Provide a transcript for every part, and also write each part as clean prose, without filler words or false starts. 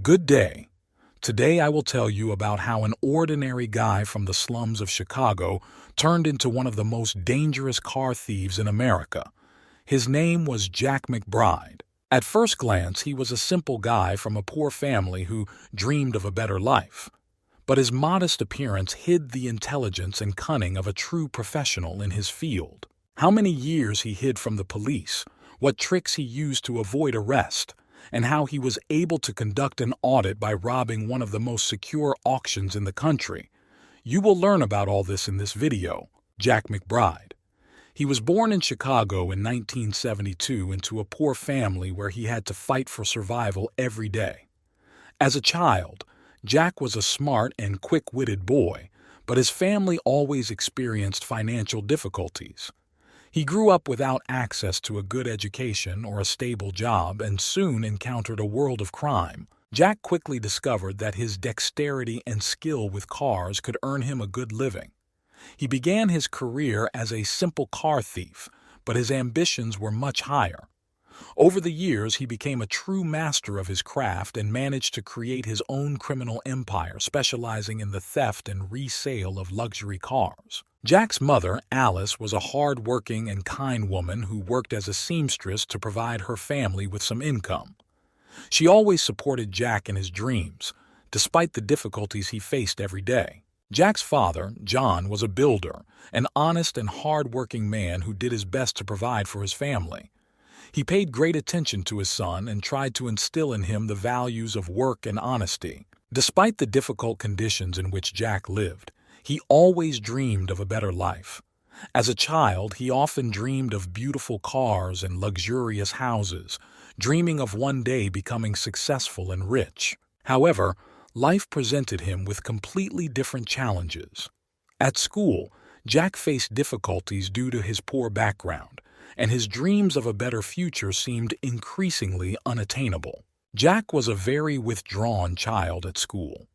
Good day. Today I will tell you about how an ordinary guy from the slums of Chicago turned into one of the most dangerous car thieves in America. His name was Jack McBride. At first glance, he was a simple guy from a poor family who dreamed of a better life. But his modest appearance hid the intelligence and cunning of a true professional in his field. How many years he hid from the police, what tricks he used to avoid arrest, and how he was able to conduct an audit by robbing one of the most secure auctions in the country. You will learn about all this in this video. Jack McBride. He was born in Chicago in 1972 into a poor family where he had to fight for survival every day. As a child, Jack was a smart and quick-witted boy, but his family always experienced financial difficulties. He grew up without access to a good education or a stable job and soon encountered a world of crime. Jack quickly discovered that his dexterity and skill with cars could earn him a good living. He began his career as a simple car thief, but his ambitions were much higher. Over the years, he became a true master of his craft and managed to create his own criminal empire, specializing in the theft and resale of luxury cars. Jack's mother, Alice, was a hard-working and kind woman who worked as a seamstress to provide her family with some income. She always supported Jack in his dreams, despite the difficulties he faced every day. Jack's father, John, was a builder, an honest and hard-working man who did his best to provide for his family. He paid great attention to his son and tried to instill in him the values of work and honesty. Despite the difficult conditions in which Jack lived, he always dreamed of a better life. As a child, he often dreamed of beautiful cars and luxurious houses, dreaming of one day becoming successful and rich. However, life presented him with completely different challenges. At school, Jack faced difficulties due to his poor background, and his dreams of a better future seemed increasingly unattainable. Jack was a very withdrawn child at school.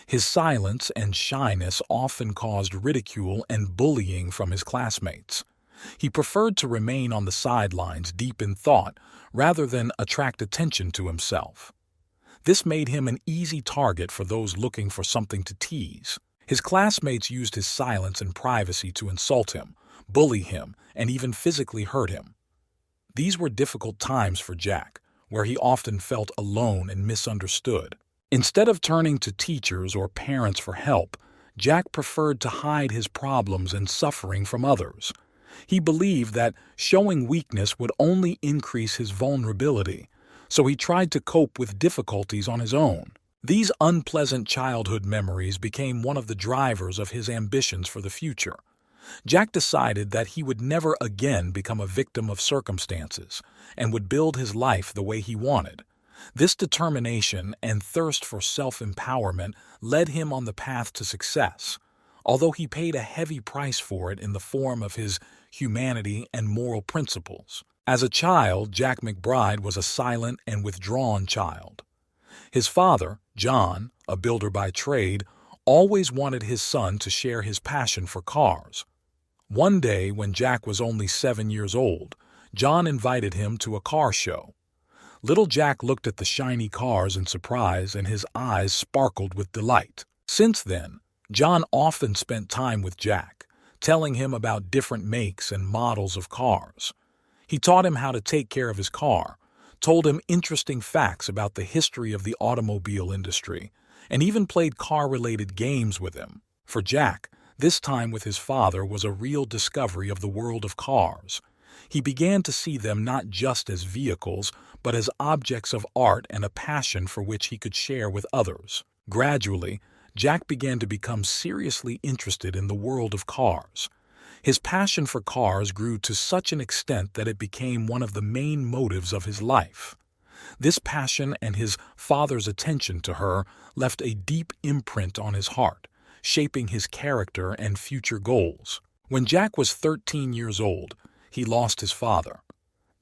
His silence and shyness often caused ridicule and bullying from his classmates. He preferred to remain on the sidelines deep in thought rather than attract attention to himself. This made him an easy target for those looking for something to tease. His classmates used his silence and privacy to insult him, bully him, and even physically hurt him. These were difficult times for Jack, where he often felt alone and misunderstood. Instead of turning to teachers or parents for help, Jack preferred to hide his problems and suffering from others. He believed that showing weakness would only increase his vulnerability, so he tried to cope with difficulties on his own. These unpleasant childhood memories became one of the drivers of his ambitions for the future. Jack decided that he would never again become a victim of circumstances and would build his life the way he wanted. This determination and thirst for self-empowerment led him on the path to success, although he paid a heavy price for it in the form of his humanity and moral principles. As a child, Jack McBride was a silent and withdrawn child. His father, John, a builder by trade, always wanted his son to share his passion for cars. One day, when Jack was only 7 years old, John invited him to a car show. Little Jack looked at the shiny cars in surprise, and his eyes sparkled with delight. Since then, John often spent time with Jack, telling him about different makes and models of cars. He taught him how to take care of his car, told him interesting facts about the history of the automobile industry, and even played car-related games with him. For Jack, this time with his father was a real discovery of the world of cars. He began to see them not just as vehicles, but as objects of art and a passion for which he could share with others. Gradually, Jack began to become seriously interested in the world of cars. His passion for cars grew to such an extent that it became one of the main motives of his life. This passion and his father's attention to her left a deep imprint on his heart, shaping his character and future goals. When Jack was 13 years old, he lost his father.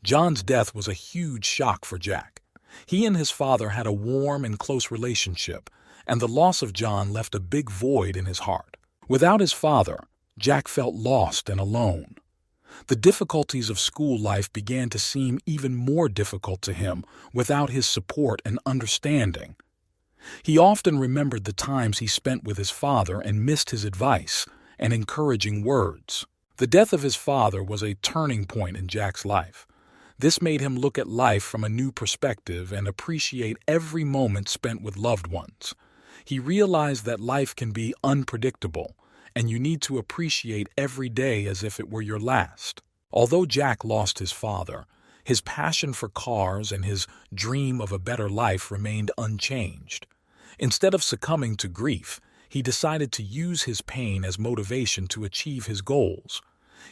John's death was a huge shock for Jack. He and his father had a warm and close relationship, and the loss of John left a big void in his heart. Without his father, Jack felt lost and alone. The difficulties of school life began to seem even more difficult to him without his support and understanding. He often remembered the times he spent with his father and missed his advice and encouraging words. The death of his father was a turning point in Jack's life. This made him look at life from a new perspective and appreciate every moment spent with loved ones. He realized that life can be unpredictable, and you need to appreciate every day as if it were your last. Although Jack lost his father, his passion for cars and his dream of a better life remained unchanged. Instead of succumbing to grief, he decided to use his pain as motivation to achieve his goals.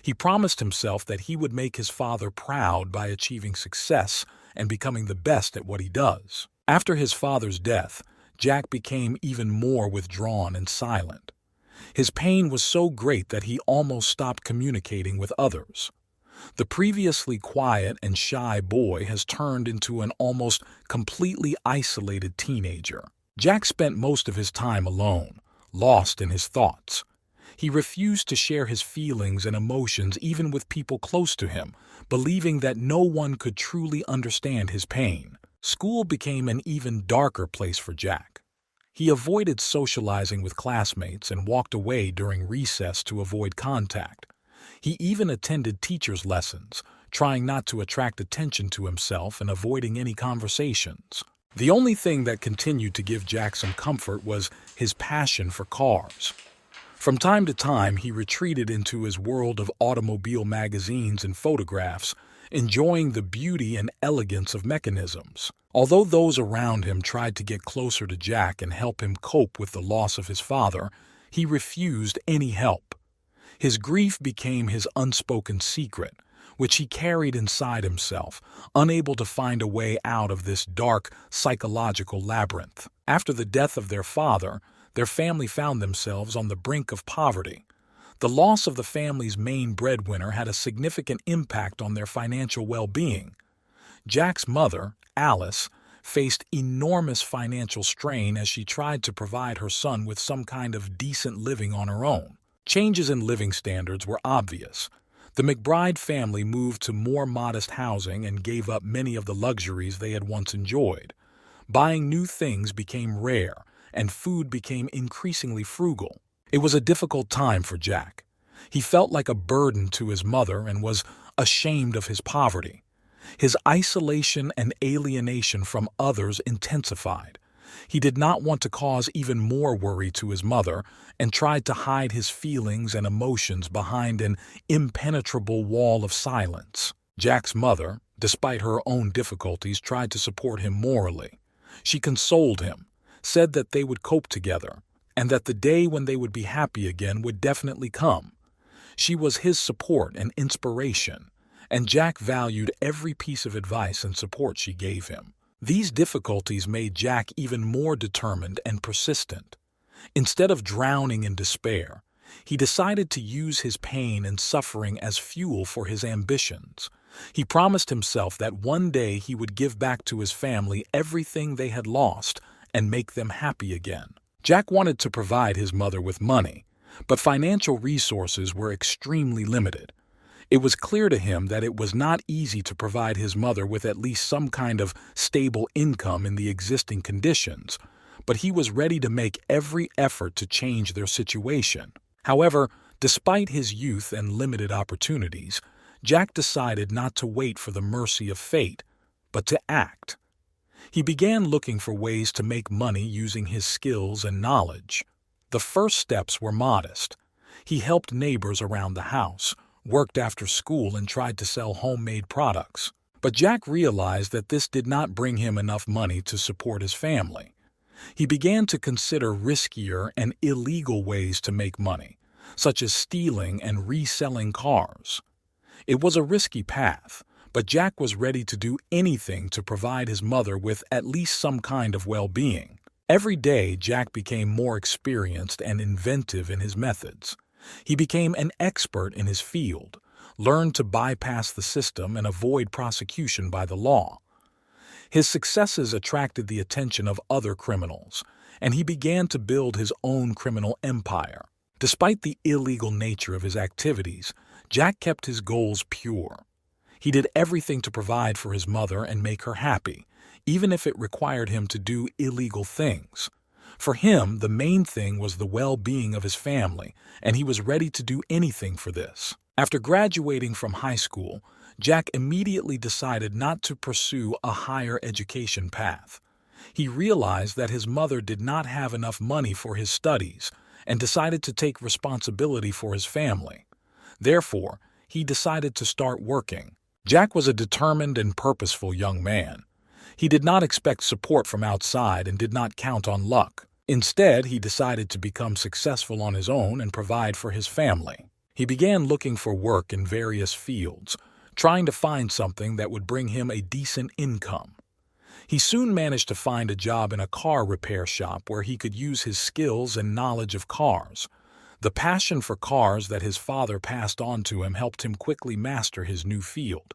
He promised himself that he would make his father proud by achieving success and becoming the best at what he does. After his father's death, Jack became even more withdrawn and silent. His pain was so great that he almost stopped communicating with others. The previously quiet and shy boy has turned into an almost completely isolated teenager. Jack spent most of his time alone, lost in his thoughts. He refused to share his feelings and emotions even with people close to him, believing that no one could truly understand his pain. School became an even darker place for Jack. He avoided socializing with classmates and walked away during recess to avoid contact. He even attended teachers' lessons, trying not to attract attention to himself and avoiding any conversations. The only thing that continued to give Jack some comfort was his passion for cars. From time to time, he retreated into his world of automobile magazines and photographs, enjoying the beauty and elegance of mechanisms. Although those around him tried to get closer to Jack and help him cope with the loss of his father, he refused any help. His grief became his unspoken secret, which he carried inside himself, unable to find a way out of this dark, psychological labyrinth. After the death of their father, their family found themselves on the brink of poverty. The loss of the family's main breadwinner had a significant impact on their financial well-being. Jack's mother, Alice, faced enormous financial strain as she tried to provide her son with some kind of decent living on her own. Changes in living standards were obvious. The McBride family moved to more modest housing and gave up many of the luxuries they had once enjoyed. Buying new things became rare, and food became increasingly frugal. It was a difficult time for Jack. He felt like a burden to his mother and was ashamed of his poverty. His isolation and alienation from others intensified. He did not want to cause even more worry to his mother and tried to hide his feelings and emotions behind an impenetrable wall of silence. Jack's mother, despite her own difficulties, tried to support him morally. She consoled him, said that they would cope together, and that the day when they would be happy again would definitely come. She was his support and inspiration, and Jack valued every piece of advice and support she gave him. These difficulties made Jack even more determined and persistent. Instead of drowning in despair, he decided to use his pain and suffering as fuel for his ambitions. He promised himself that one day he would give back to his family everything they had lost and make them happy again. Jack wanted to provide his mother with money, but financial resources were extremely limited. It was clear to him that it was not easy to provide his mother with at least some kind of stable income in the existing conditions, but he was ready to make every effort to change their situation. However, despite his youth and limited opportunities, Jack decided not to wait for the mercy of fate, but to act. He began looking for ways to make money using his skills and knowledge. The first steps were modest. He helped neighbors around the house, worked after school, and tried to sell homemade products. But Jack realized that this did not bring him enough money to support his family. He began to consider riskier and illegal ways to make money, such as stealing and reselling cars. It was a risky path, but Jack was ready to do anything to provide his mother with at least some kind of well-being. Every day, Jack became more experienced and inventive in his methods. He became an expert in his field, learned to bypass the system and avoid prosecution by the law. His successes attracted the attention of other criminals, and he began to build his own criminal empire. Despite the illegal nature of his activities, Jack kept his goals pure. He did everything to provide for his mother and make her happy, even if it required him to do illegal things. For him, the main thing was the well-being of his family, and he was ready to do anything for this. After graduating from high school, Jack immediately decided not to pursue a higher education path. He realized that his mother did not have enough money for his studies and decided to take responsibility for his family. Therefore, he decided to start working. Jack was a determined and purposeful young man. He did not expect support from outside and did not count on luck. Instead, he decided to become successful on his own and provide for his family. He began looking for work in various fields, trying to find something that would bring him a decent income. He soon managed to find a job in a car repair shop where he could use his skills and knowledge of cars. The passion for cars that his father passed on to him helped him quickly master his new field.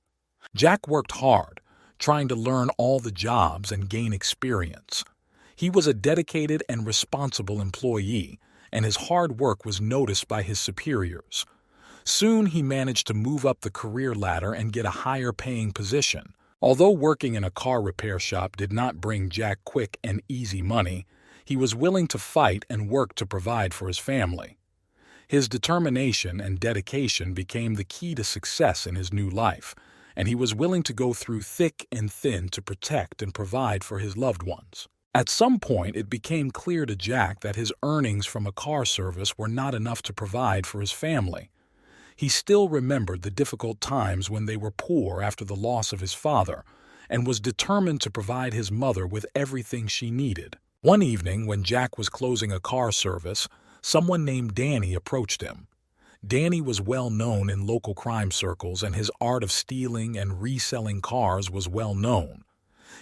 Jack worked hard, trying to learn all the jobs and gain experience. He was a dedicated and responsible employee, and his hard work was noticed by his superiors. Soon he managed to move up the career ladder and get a higher-paying position. Although working in a car repair shop did not bring Jack quick and easy money, he was willing to fight and work to provide for his family. His determination and dedication became the key to success in his new life, and he was willing to go through thick and thin to protect and provide for his loved ones. At some point, it became clear to Jack that his earnings from a car service were not enough to provide for his family. He still remembered the difficult times when they were poor after the loss of his father, and was determined to provide his mother with everything she needed. One evening, when Jack was closing a car service, someone named Danny approached him. Danny was well known in local crime circles, and his art of stealing and reselling cars was well known.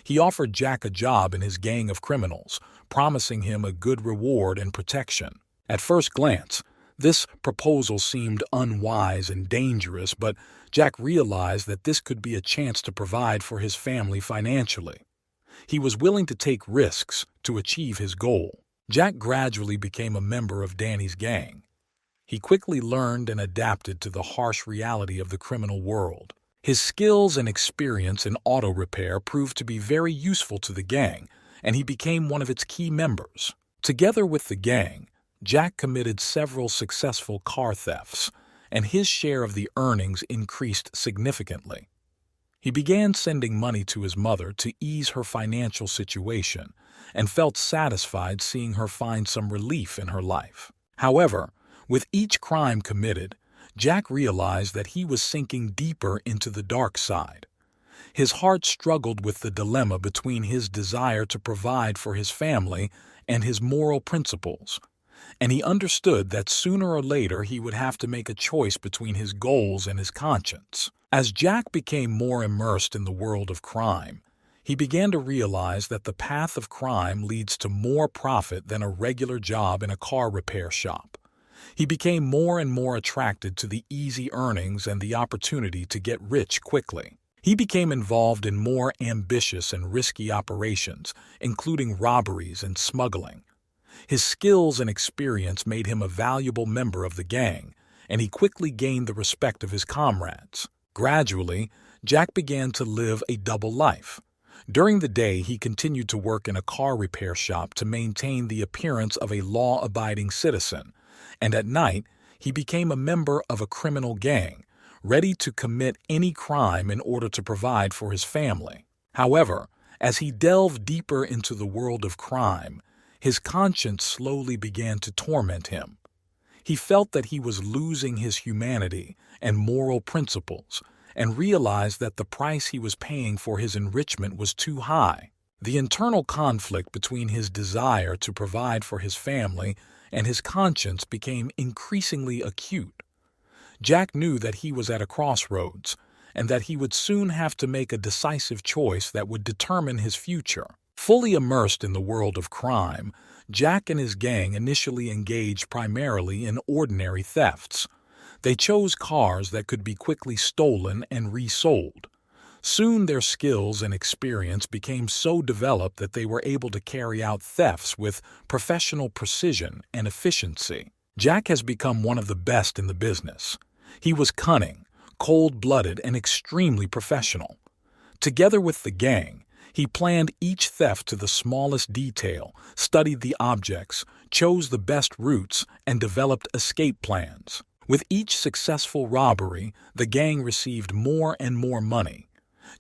He offered Jack a job in his gang of criminals, promising him a good reward and protection. At first glance, this proposal seemed unwise and dangerous, but Jack realized that this could be a chance to provide for his family financially. He was willing to take risks to achieve his goal. Jack gradually became a member of Danny's gang. He quickly learned and adapted to the harsh reality of the criminal world. His skills and experience in auto repair proved to be very useful to the gang, and he became one of its key members. Together with the gang, Jack committed several successful car thefts, and his share of the earnings increased significantly. He began sending money to his mother to ease her financial situation, and felt satisfied seeing her find some relief in her life. However, with each crime committed, Jack realized that he was sinking deeper into the dark side. His heart struggled with the dilemma between his desire to provide for his family and his moral principles, and he understood that sooner or later he would have to make a choice between his goals and his conscience. As Jack became more immersed in the world of crime, he began to realize that the path of crime leads to more profit than a regular job in a car repair shop. He became more and more attracted to the easy earnings and the opportunity to get rich quickly. He became involved in more ambitious and risky operations, including robberies and smuggling. His skills and experience made him a valuable member of the gang, and he quickly gained the respect of his comrades. Gradually, Jack began to live a double life. During the day, he continued to work in a car repair shop to maintain the appearance of a law-abiding citizen, and at night, he became a member of a criminal gang, ready to commit any crime in order to provide for his family. However, as he delved deeper into the world of crime, his conscience slowly began to torment him. He felt that he was losing his humanity and moral principles, and realized that the price he was paying for his enrichment was too high. The internal conflict between his desire to provide for his family and his conscience became increasingly acute. Jack knew that he was at a crossroads, and that he would soon have to make a decisive choice that would determine his future. Fully immersed in the world of crime, Jack and his gang initially engaged primarily in ordinary thefts. They chose cars that could be quickly stolen and resold. Soon their skills and experience became so developed that they were able to carry out thefts with professional precision and efficiency. Jack has become one of the best in the business. He was cunning, cold-blooded, and extremely professional. Together with the gang, He planned each theft to the smallest detail, studied the objects, chose the best routes, and developed escape plans. With each successful robbery, the gang received more and more money.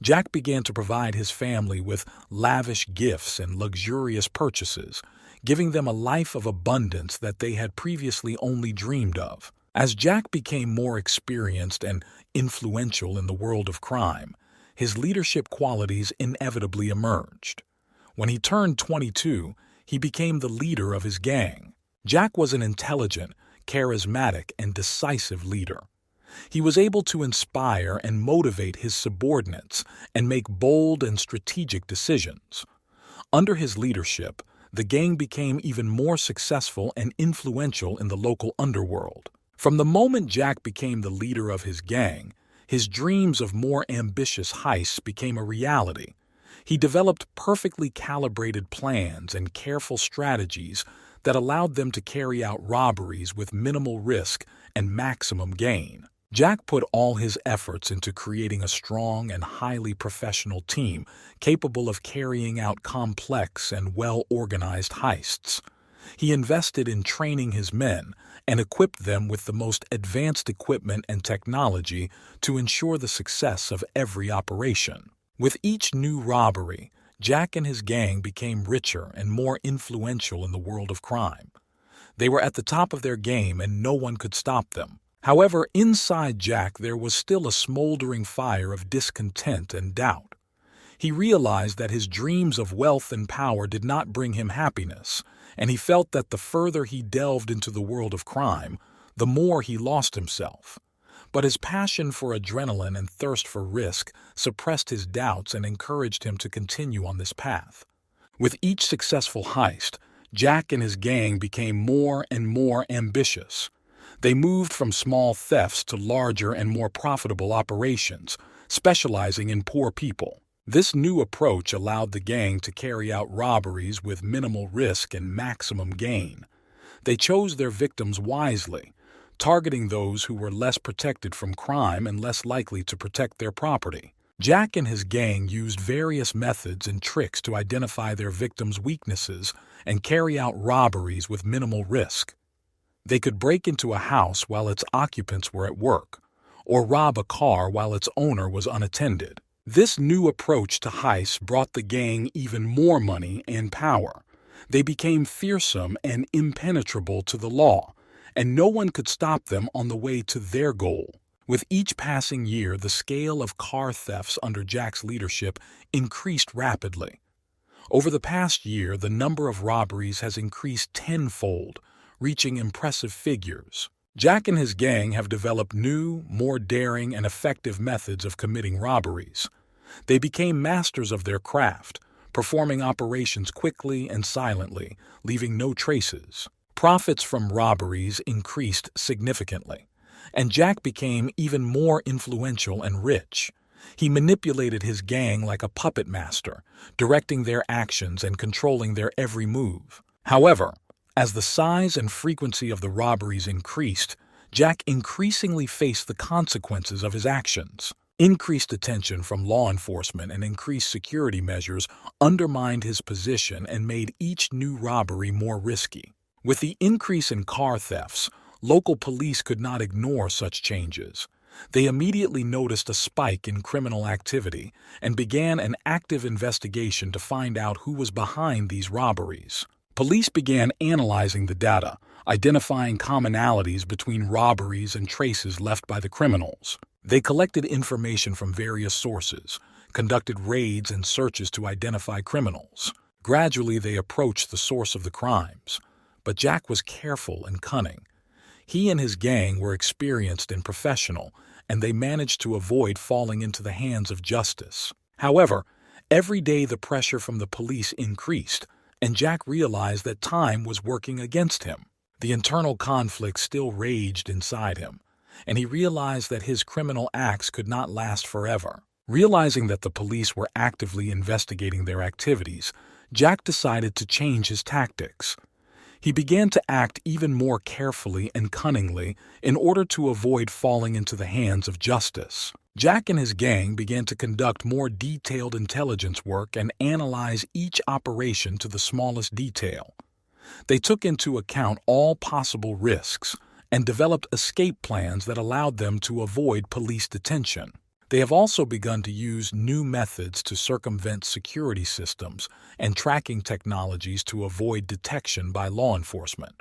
Jack began to provide his family with lavish gifts and luxurious purchases, giving them a life of abundance that they had previously only dreamed of. As Jack became more experienced and influential in the world of crime, his leadership qualities inevitably emerged. When he turned 22, he became the leader of his gang. Jack was an intelligent, charismatic, and decisive leader. He was able to inspire and motivate his subordinates and make bold and strategic decisions. Under his leadership, the gang became even more successful and influential in the local underworld. From the moment Jack became the leader of his gang, his dreams of more ambitious heists became a reality. He developed perfectly calibrated plans and careful strategies that allowed them to carry out robberies with minimal risk and maximum gain. Jack put all his efforts into creating a strong and highly professional team capable of carrying out complex and well-organized heists. He invested in training his men and equipped them with the most advanced equipment and technology to ensure the success of every operation. With each new robbery, Jack and his gang became richer and more influential in the world of crime. They were at the top of their game and no one could stop them. However, inside Jack there was still a smoldering fire of discontent and doubt. He realized that his dreams of wealth and power did not bring him happiness, and he felt that the further he delved into the world of crime, the more he lost himself. But his passion for adrenaline and thirst for risk suppressed his doubts and encouraged him to continue on this path. With each successful heist, Jack and his gang became more and more ambitious. They moved from small thefts to larger and more profitable operations, specializing in poor people. This new approach allowed the gang to carry out robberies with minimal risk and maximum gain. They chose their victims wisely, targeting those who were less protected from crime and less likely to protect their property. Jack and his gang used various methods and tricks to identify their victims' weaknesses and carry out robberies with minimal risk. They could break into a house while its occupants were at work, or rob a car while its owner was unattended. This new approach to heists brought the gang even more money and power. They became fearsome and impenetrable to the law, and no one could stop them on the way to their goal. With each passing year, the scale of car thefts under Jack's leadership increased rapidly. Over the past year, the number of robberies has increased tenfold, reaching impressive figures. Jack and his gang have developed new, more daring and effective methods of committing robberies. They became masters of their craft, performing operations quickly and silently, leaving no traces. Profits from robberies increased significantly, and Jack became even more influential and rich. He manipulated his gang like a puppet master, directing their actions and controlling their every move. However, as the size and frequency of the robberies increased, Jack increasingly faced the consequences of his actions. Increased attention from law enforcement and increased security measures undermined his position and made each new robbery more risky. With the increase in car thefts, local police could not ignore such changes. They immediately noticed a spike in criminal activity and began an active investigation to find out who was behind these robberies. Police began analyzing the data, identifying commonalities between robberies and traces left by the criminals. They collected information from various sources, conducted raids and searches to identify criminals. Gradually, they approached the source of the crimes. But Jack was careful and cunning. He and his gang were experienced and professional, and they managed to avoid falling into the hands of justice. However, every day the pressure from the police increased, and Jack realized that time was working against him. The internal conflict still raged inside him, and he realized that his criminal acts could not last forever. Realizing that the police were actively investigating their activities, Jack decided to change his tactics. He began to act even more carefully and cunningly in order to avoid falling into the hands of justice. Jack and his gang began to conduct more detailed intelligence work and analyze each operation to the smallest detail. They took into account all possible risks and developed escape plans that allowed them to avoid police detention. They have also begun to use new methods to circumvent security systems and tracking technologies to avoid detection by law enforcement.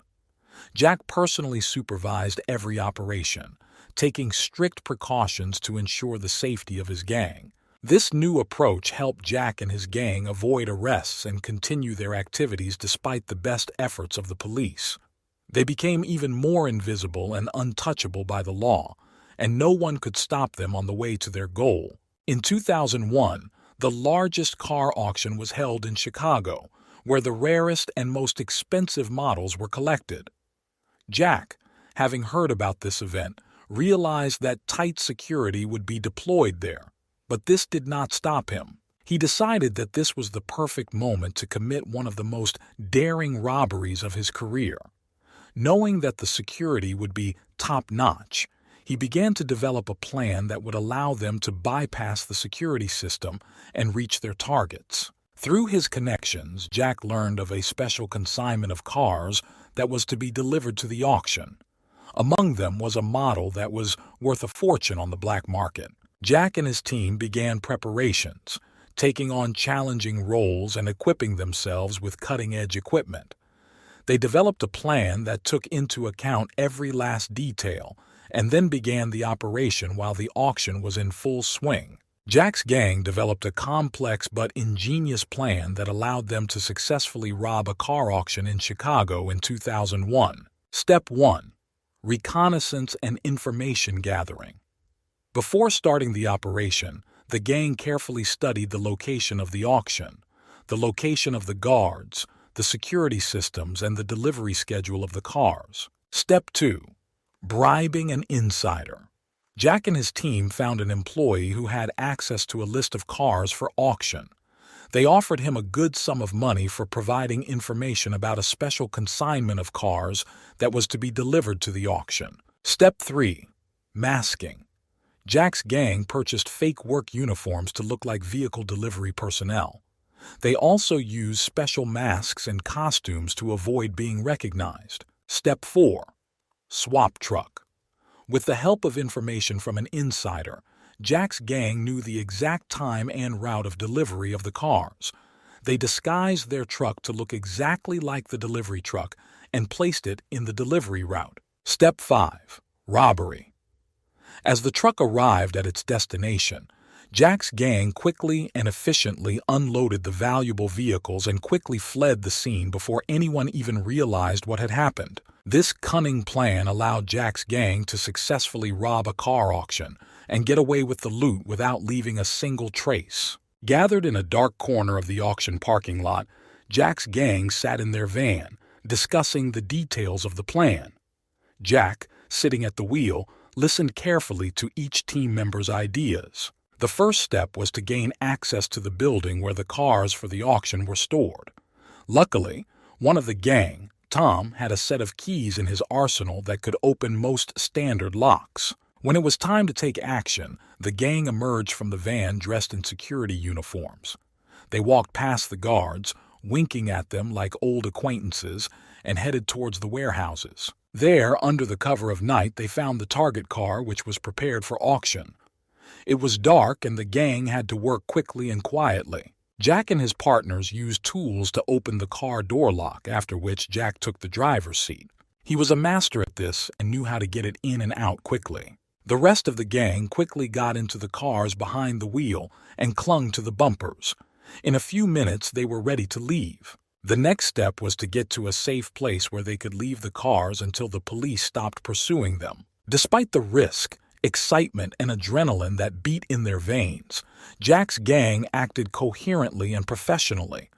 Jack personally supervised every operation, taking strict precautions to ensure the safety of his gang. This new approach helped Jack and his gang avoid arrests and continue their activities despite the best efforts of the police. They became even more invisible and untouchable by the law, and no one could stop them on the way to their goal. In 2001, the largest car auction was held in Chicago, where the rarest and most expensive models were collected. Jack, having heard about this event, realized that tight security would be deployed there, but this did not stop him. He decided that this was the perfect moment to commit one of the most daring robberies of his career. Knowing that the security would be top-notch, he began to develop a plan that would allow them to bypass the security system and reach their targets. Through his connections, Jack learned of a special consignment of cars that was to be delivered to the auction. Among them was a model that was worth a fortune on the black market. Jack and his team began preparations, taking on challenging roles and equipping themselves with cutting-edge equipment. They developed a plan that took into account every last detail and then began the operation while the auction was in full swing. Jack's gang developed a complex but ingenious plan that allowed them to successfully rob a car auction in Chicago in 2001. Step 1. Reconnaissance and information gathering. Before starting the operation, the gang carefully studied the location of the auction, the location of the guards, the security systems, and the delivery schedule of the cars. Step 2. Bribing an insider. Jack and his team found an employee who had access to a list of cars for auction. They offered him a good sum of money for providing information about a special consignment of cars that was to be delivered to the auction. Step 3. Masking. Jack's gang purchased fake work uniforms to look like vehicle delivery personnel. They also used special masks and costumes to avoid being recognized. Step 4. Swap truck. With the help of information from an insider, Jack's gang knew the exact time and route of delivery of the cars. They disguised their truck to look exactly like the delivery truck and placed it in the delivery route. Step 5. Robbery. As the truck arrived at its destination, Jack's gang quickly and efficiently unloaded the valuable vehicles and quickly fled the scene before anyone even realized what had happened. This cunning plan allowed Jack's gang to successfully rob a car auction and get away with the loot without leaving a single trace. Gathered in a dark corner of the auction parking lot, Jack's gang sat in their van, discussing the details of the plan. Jack, sitting at the wheel, listened carefully to each team member's ideas. The first step was to gain access to the building where the cars for the auction were stored. Luckily, one of the gang, Tom, had a set of keys in his arsenal that could open most standard locks. When it was time to take action, the gang emerged from the van dressed in security uniforms. They walked past the guards, winking at them like old acquaintances, and headed towards the warehouses. There, under the cover of night, they found the target car, which was prepared for auction. It was dark and the gang had to work quickly and quietly. Jack and his partners used tools to open the car door lock, after which Jack took the driver's seat. He was a master at this and knew how to get it in and out quickly. The rest of the gang quickly got into the cars behind the wheel and clung to the bumpers. In a few minutes, they were ready to leave. The next step was to get to a safe place where they could leave the cars until the police stopped pursuing them. Despite the risk, excitement, and adrenaline that beat in their veins, Jack's gang acted coherently and professionally.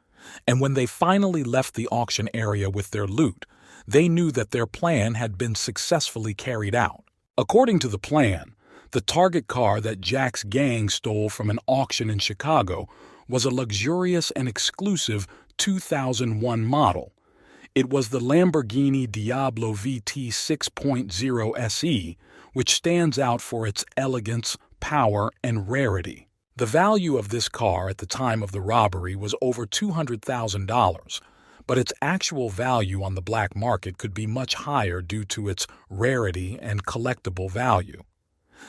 And when they finally left the auction area with their loot, they knew that their plan had been successfully carried out. According to the plan, the target car that Jack's gang stole from an auction in Chicago was a luxurious and exclusive 2001 model. It was the Lamborghini Diablo VT 6.0 SE, which stands out for its elegance, power and rarity. The value of this car at the time of the robbery was over $200,000, but its actual value on the black market could be much higher due to its rarity and collectible value.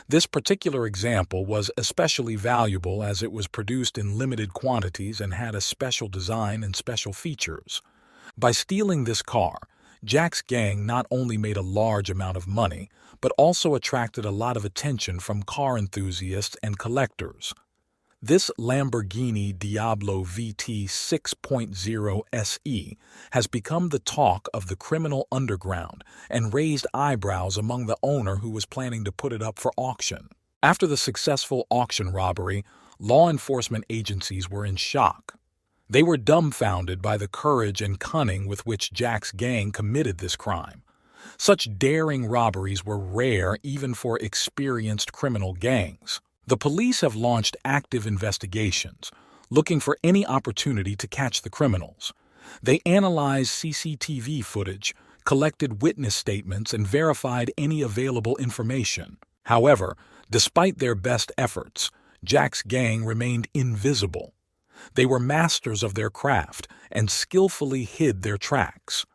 This particular example was especially valuable as it was produced in limited quantities and had a special design and special features. By stealing this car, Jack's gang not only made a large amount of money, but also attracted a lot of attention from car enthusiasts and collectors. This Lamborghini Diablo VT 6.0 SE has become the talk of the criminal underground and raised eyebrows among the owner who was planning to put it up for auction. After the successful auction robbery, law enforcement agencies were in shock. They were dumbfounded by the courage and cunning with which Jack's gang committed this crime. Such daring robberies were rare even for experienced criminal gangs. The police have launched active investigations, looking for any opportunity to catch the criminals. They analyzed CCTV footage, collected witness statements, and verified any available information. However, despite their best efforts, Jack's gang remained invisible. They were masters of their craft and skillfully hid their tracks.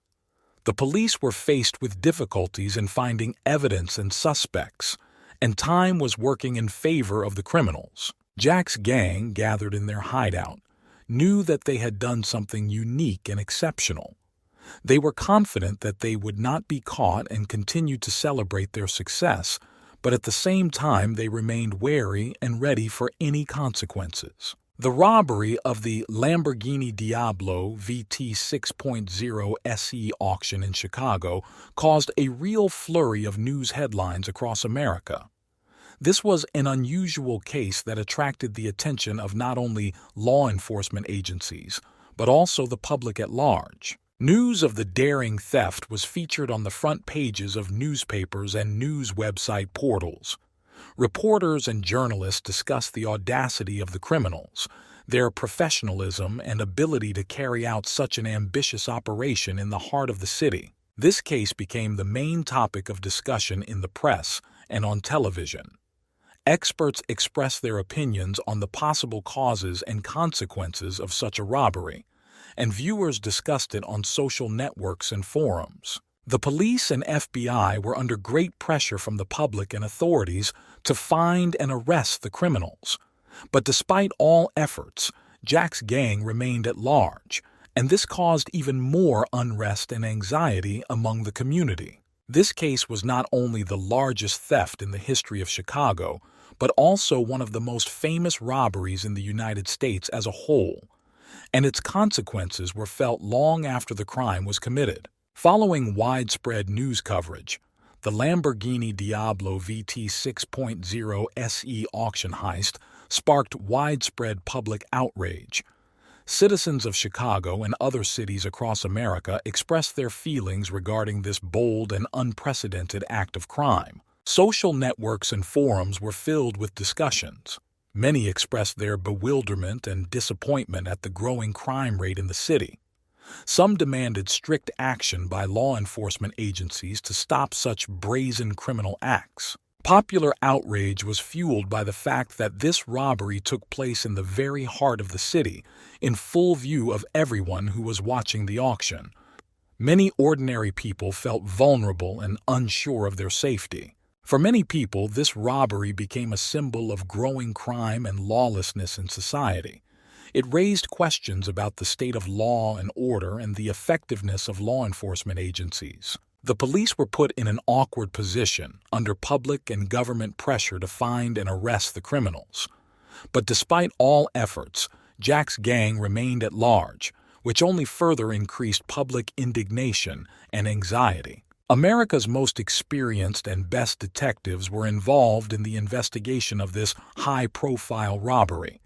The police were faced with difficulties in finding evidence and suspects, and time was working in favor of the criminals. Jack's gang, gathered in their hideout, knew that they had done something unique and exceptional. They were confident that they would not be caught and continued to celebrate their success, but at the same time they remained wary and ready for any consequences. The robbery of the Lamborghini Diablo VT 6.0 SE auction in Chicago caused a real flurry of news headlines across America. This was an unusual case that attracted the attention of not only law enforcement agencies, but also the public at large. News of the daring theft was featured on the front pages of newspapers and news website portals. Reporters and journalists discussed the audacity of the criminals, their professionalism and ability to carry out such an ambitious operation in the heart of the city. This case became the main topic of discussion in the press and on television. Experts expressed their opinions on the possible causes and consequences of such a robbery, and viewers discussed it on social networks and forums. The police and FBI were under great pressure from the public and authorities to find and arrest the criminals. But despite all efforts, Jack's gang remained at large, and this caused even more unrest and anxiety among the community. This case was not only the largest theft in the history of Chicago, but also one of the most famous robberies in the United States as a whole, and its consequences were felt long after the crime was committed. Following widespread news coverage, the Lamborghini Diablo VT 6.0 SE auction heist sparked widespread public outrage. Citizens of Chicago and other cities across America expressed their feelings regarding this bold and unprecedented act of crime. Social networks and forums were filled with discussions. Many expressed their bewilderment and disappointment at the growing crime rate in the city. Some demanded strict action by law enforcement agencies to stop such brazen criminal acts. Popular outrage was fueled by the fact that this robbery took place in the very heart of the city, in full view of everyone who was watching the auction. Many ordinary people felt vulnerable and unsure of their safety. For many people, this robbery became a symbol of growing crime and lawlessness in society. It raised questions about the state of law and order and the effectiveness of law enforcement agencies. The police were put in an awkward position under public and government pressure to find and arrest the criminals. But despite all efforts, Jack's gang remained at large, which only further increased public indignation and anxiety. America's most experienced and best detectives were involved in the investigation of this high-profile robbery.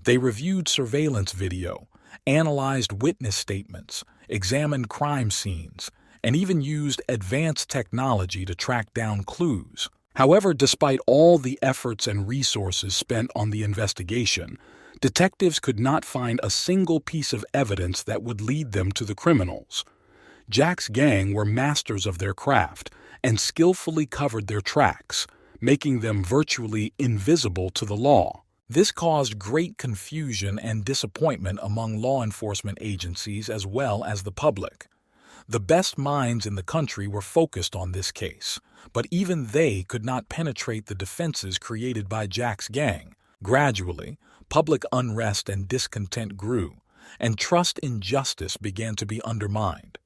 They reviewed surveillance video, analyzed witness statements, examined crime scenes, and even used advanced technology to track down clues. However, despite all the efforts and resources spent on the investigation, detectives could not find a single piece of evidence that would lead them to the criminals. Jack's gang were masters of their craft and skillfully covered their tracks, making them virtually invisible to the law. This caused great confusion and disappointment among law enforcement agencies as well as the public. The best minds in the country were focused on this case, but even they could not penetrate the defenses created by Jack's gang. Gradually, public unrest and discontent grew, and trust in justice began to be undermined.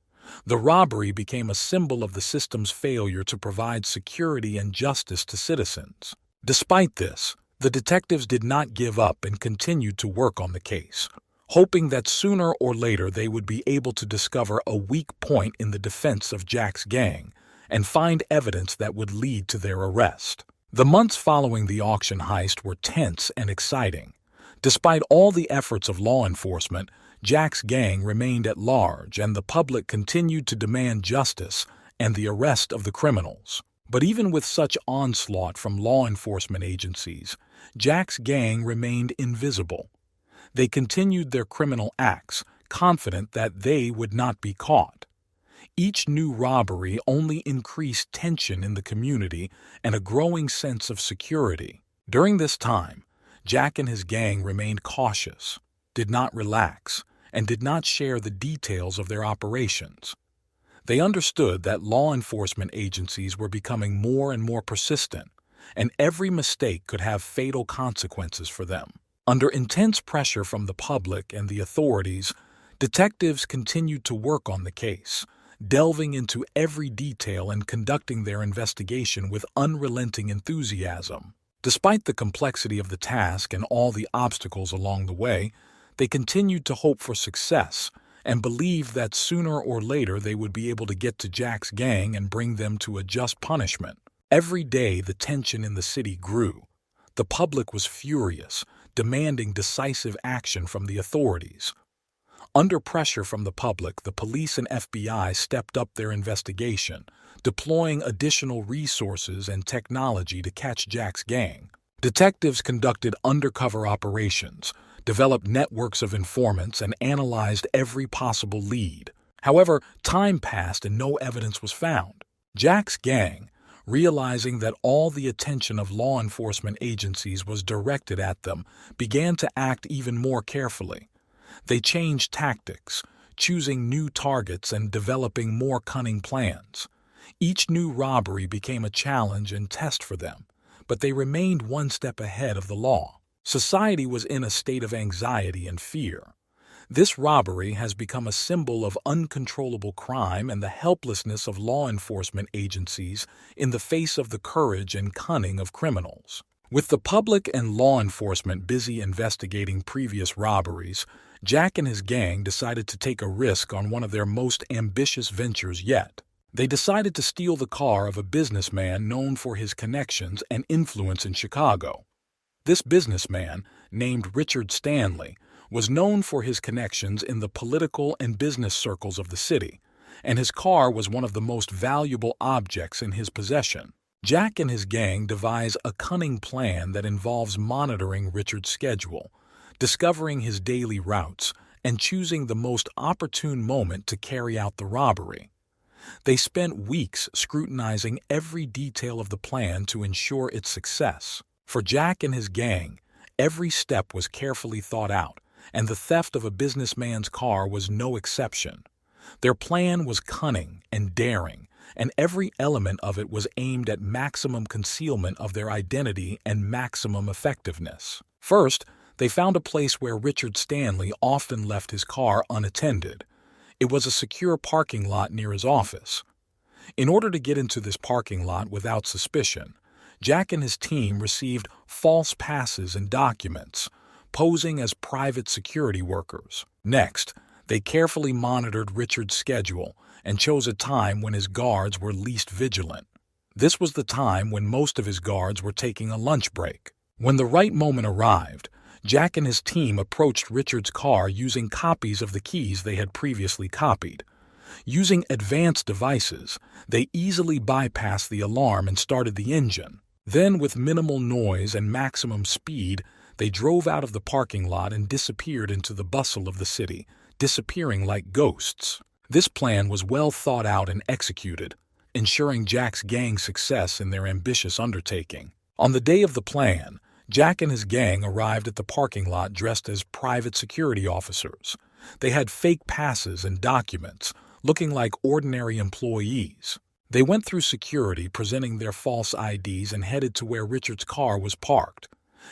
The robbery became a symbol of the system's failure to provide security and justice to citizens. Despite this, the detectives did not give up and continued to work on the case, hoping that sooner or later they would be able to discover a weak point in the defense of Jack's gang and find evidence that would lead to their arrest. The months following the auction heist were tense and exciting. Despite all the efforts of law enforcement, Jack's gang remained at large and the public continued to demand justice and the arrest of the criminals. But even with such onslaught from law enforcement agencies, Jack's gang remained invisible. They continued their criminal acts, confident that they would not be caught. Each new robbery only increased tension in the community and a growing sense of security. During this time, Jack and his gang remained cautious, did not relax, and did not share the details of their operations. They understood that law enforcement agencies were becoming more and more persistent, and every mistake could have fatal consequences for them. Under intense pressure from the public and the authorities, detectives continued to work on the case, delving into every detail and conducting their investigation with unrelenting enthusiasm. Despite the complexity of the task and all the obstacles along the way, they continued to hope for success and believed that sooner or later they would be able to get to Jack's gang and bring them to a just punishment. Every day the tension in the city grew. The public was furious, demanding decisive action from the authorities. Under pressure from the public, the police and FBI stepped up their investigation, deploying additional resources and technology to catch Jack's gang. Detectives conducted undercover operations, developed networks of informants, and analyzed every possible lead. However, time passed and no evidence was found. Jack's gang, realizing that all the attention of law enforcement agencies was directed at them, began to act even more carefully. They changed tactics, choosing new targets and developing more cunning plans. Each new robbery became a challenge and test for them, but they remained one step ahead of the law. Society was in a state of anxiety and fear. This robbery has become a symbol of uncontrollable crime and the helplessness of law enforcement agencies in the face of the courage and cunning of criminals. With the public and law enforcement busy investigating previous robberies, Jack and his gang decided to take a risk on one of their most ambitious ventures yet. They decided to steal the car of a businessman known for his connections and influence in Chicago. This businessman, named Richard Stanley, was known for his connections in the political and business circles of the city, and his car was one of the most valuable objects in his possession. Jack and his gang devise a cunning plan that involves monitoring Richard's schedule, discovering his daily routes, and choosing the most opportune moment to carry out the robbery. They spent weeks scrutinizing every detail of the plan to ensure its success. For Jack and his gang, every step was carefully thought out, and the theft of a businessman's car was no exception. Their plan was cunning and daring, and every element of it was aimed at maximum concealment of their identity and maximum effectiveness. First, they found a place where Richard Stanley often left his car unattended. It was a secure parking lot near his office. In order to get into this parking lot without suspicion, Jack and his team received false passes and documents, posing as private security workers. Next, they carefully monitored Richard's schedule and chose a time when his guards were least vigilant. This was the time when most of his guards were taking a lunch break. When the right moment arrived, Jack and his team approached Richard's car using copies of the keys they had previously copied. Using advanced devices, they easily bypassed the alarm and started the engine. Then, with minimal noise and maximum speed, they drove out of the parking lot and disappeared into the bustle of the city, disappearing like ghosts. This plan was well thought out and executed. ensuring Jack's gang's success in their ambitious undertaking. On the day of the plan, Jack and his gang arrived at the parking lot dressed as private security officers. They had fake passes and documents, looking like ordinary employees. They went through security presenting their false IDs and headed to where Richard's car was parked.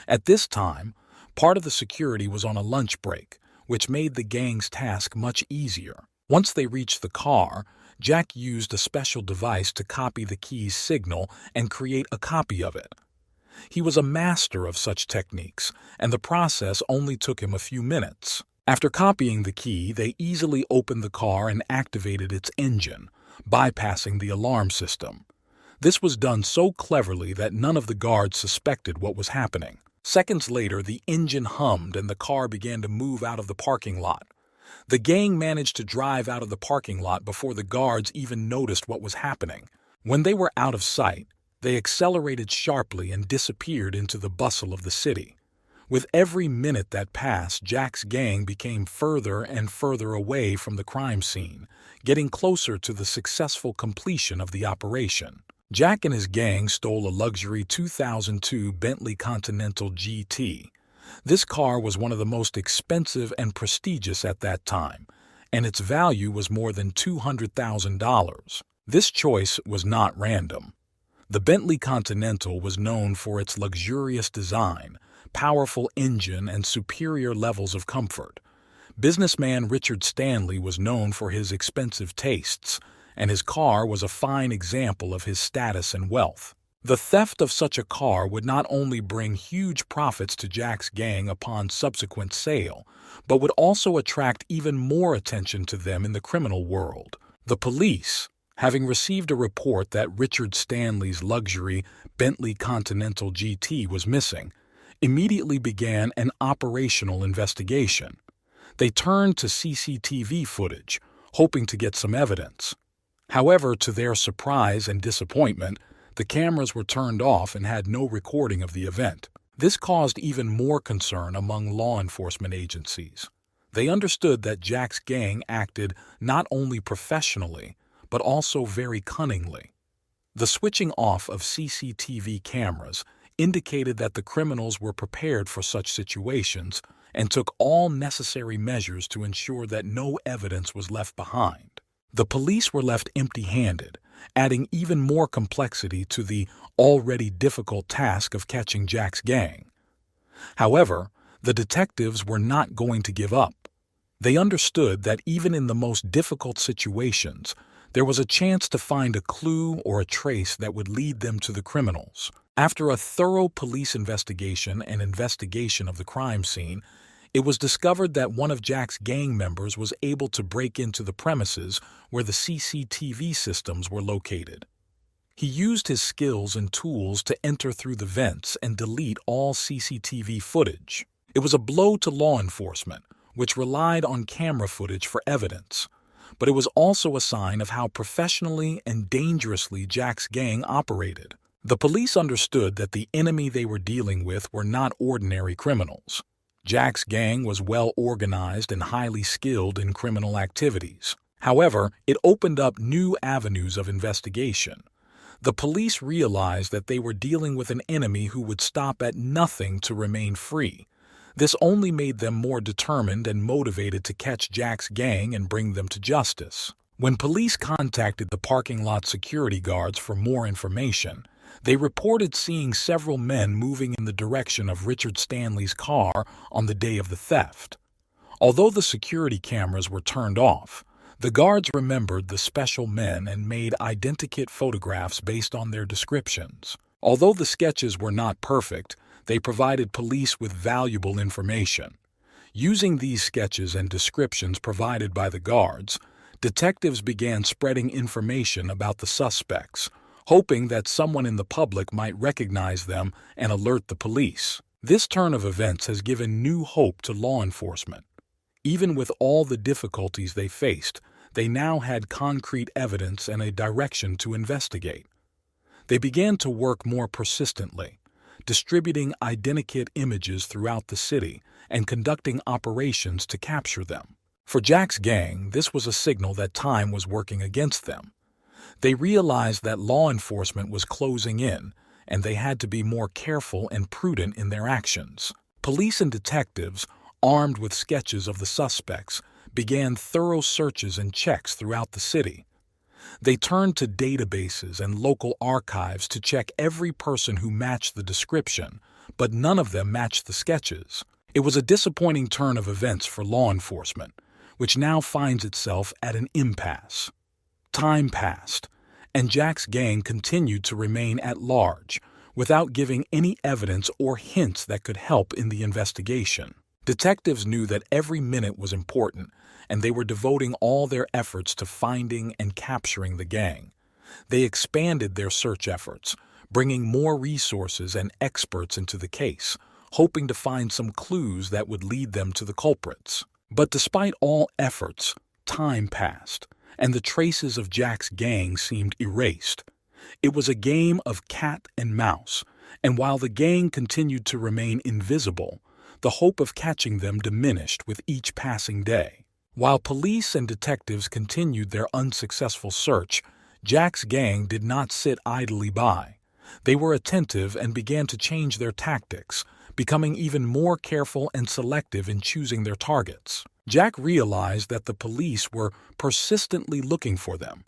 At this time, part of the security was on a lunch break, which made the gang's task much easier. Once they reached the car, Jack used a special device to copy the key's signal and create a copy of it. He was a master of such techniques, and the process only took him a few minutes. After copying the key, they easily opened the car and activated its engine, bypassing the alarm system. This was done so cleverly that none of the guards suspected what was happening. Seconds later, the engine hummed and the car began to move out of the parking lot. The gang managed to drive out of the parking lot before the guards even noticed what was happening. When they were out of sight, they accelerated sharply and disappeared into the bustle of the city. With every minute that passed, Jack's gang became further and further away from the crime scene, getting closer to the successful completion of the operation. Jack and his gang stole a luxury 2002 Bentley Continental GT. This car was one of the most expensive and prestigious at that time, and its value was more than $200,000. This choice was not random. The Bentley Continental was known for its luxurious design, powerful engine, and superior levels of comfort. Businessman Richard Stanley was known for his expensive tastes, and his car was a fine example of his status and wealth. The theft of such a car would not only bring huge profits to Jack's gang upon subsequent sale, but would also attract even more attention to them in the criminal world. The police, having received a report that Richard Stanley's luxury Bentley Continental GT was missing, immediately began an operational investigation. They turned to CCTV footage, hoping to get some evidence. However, to their surprise and disappointment, the cameras were turned off and had no recording of the event. This caused even more concern among law enforcement agencies. They understood that Jack's gang acted not only professionally, but also very cunningly. The switching off of CCTV cameras indicated that the criminals were prepared for such situations and took all necessary measures to ensure that no evidence was left behind. The police were left empty-handed, adding even more complexity to the already difficult task of catching Jack's gang. However, the detectives were not going to give up. They understood that even in the most difficult situations, there was a chance to find a clue or a trace that would lead them to the criminals. After a thorough police investigation and investigation of the crime scene, it was discovered that one of Jack's gang members was able to break into the premises where the CCTV systems were located. He used his skills and tools to enter through the vents and delete all CCTV footage. It was a blow to law enforcement, which relied on camera footage for evidence, but it was also a sign of how professionally and dangerously Jack's gang operated. The police understood that the enemy they were dealing with were not ordinary criminals. Jack's gang was well organized and highly skilled in criminal activities. However, it opened up new avenues of investigation. The police realized that they were dealing with an enemy who would stop at nothing to remain free. This only made them more determined and motivated to catch Jack's gang and bring them to justice. When police contacted the parking lot security guards for more information, they reported seeing several men moving in the direction of Richard Stanley's car on the day of the theft. Although the security cameras were turned off, the guards remembered the special men and made identikit photographs based on their descriptions. Although the sketches were not perfect, they provided police with valuable information. Using these sketches and descriptions provided by the guards, detectives began spreading information about the suspects, hoping that someone in the public might recognize them and alert the police. This turn of events has given new hope to law enforcement. Even with all the difficulties they faced, they now had concrete evidence and a direction to investigate. They began to work more persistently, distributing identikit images throughout the city and conducting operations to capture them. For Jack's gang, this was a signal that time was working against them. They realized that law enforcement was closing in, and they had to be more careful and prudent in their actions. Police and detectives, armed with sketches of the suspects, began thorough searches and checks throughout the city. They turned to databases and local archives to check every person who matched the description, but none of them matched the sketches. It was a disappointing turn of events for law enforcement, which now finds itself at an impasse. Time passed, and Jack's gang continued to remain at large, without giving any evidence or hints that could help in the investigation. Detectives knew that every minute was important, and they were devoting all their efforts to finding and capturing the gang. They expanded their search efforts, bringing more resources and experts into the case, hoping to find some clues that would lead them to the culprits. But despite all efforts, time passed, and the traces of Jack's gang seemed erased. It was a game of cat and mouse, and while the gang continued to remain invisible, the hope of catching them diminished with each passing day. While police and detectives continued their unsuccessful search, Jack's gang did not sit idly by. They were attentive and began to change their tactics, becoming even more careful and selective in choosing their targets. Jack realized that the police were persistently looking for them,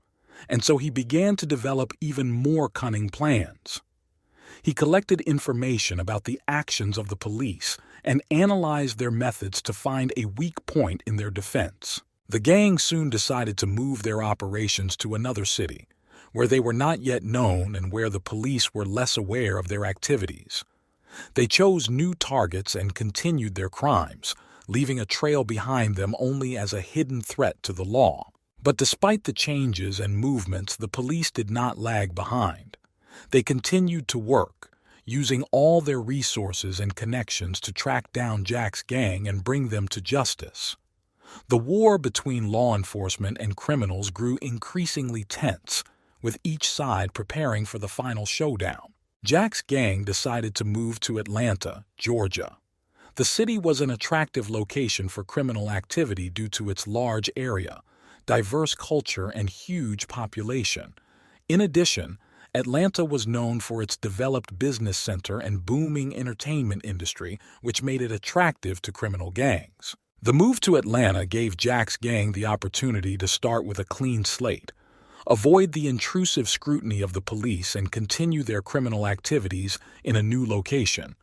and so he began to develop even more cunning plans. He collected information about the actions of the police and analyzed their methods to find a weak point in their defense. The gang soon decided to move their operations to another city, where they were not yet known and where the police were less aware of their activities. They chose new targets and continued their crimes, leaving a trail behind them only as a hidden threat to the law. But despite the changes and movements, the police did not lag behind. They continued to work, using all their resources and connections to track down Jack's gang and bring them to justice. The war between law enforcement and criminals grew increasingly tense, with each side preparing for the final showdown. Jack's gang decided to move to Atlanta, Georgia. The city was an attractive location for criminal activity due to its large area, diverse culture, and huge population. In addition, Atlanta was known for its developed business center and booming entertainment industry, which made it attractive to criminal gangs. The move to Atlanta gave Jack's gang the opportunity to start with a clean slate, avoid the intrusive scrutiny of the police, and continue their criminal activities in a new location.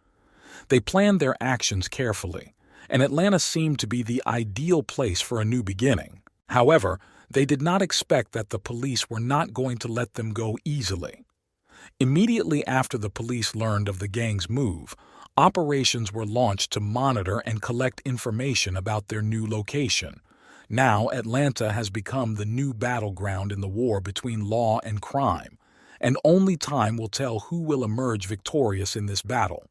They planned their actions carefully, and Atlanta seemed to be the ideal place for a new beginning. However, they did not expect that the police were not going to let them go easily. Immediately after the police learned of the gang's move, operations were launched to monitor and collect information about their new location. Now, Atlanta has become the new battleground in the war between law and crime, and only time will tell who will emerge victorious in this battle.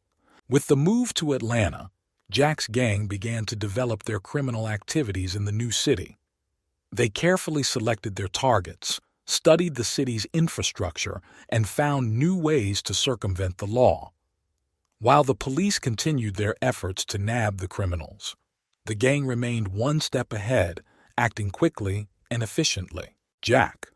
With the move to Atlanta, Jack's gang began to develop their criminal activities in the new city. They carefully selected their targets, studied the city's infrastructure, and found new ways to circumvent the law. While the police continued their efforts to nab the criminals, the gang remained one step ahead, acting quickly and efficiently. Jack,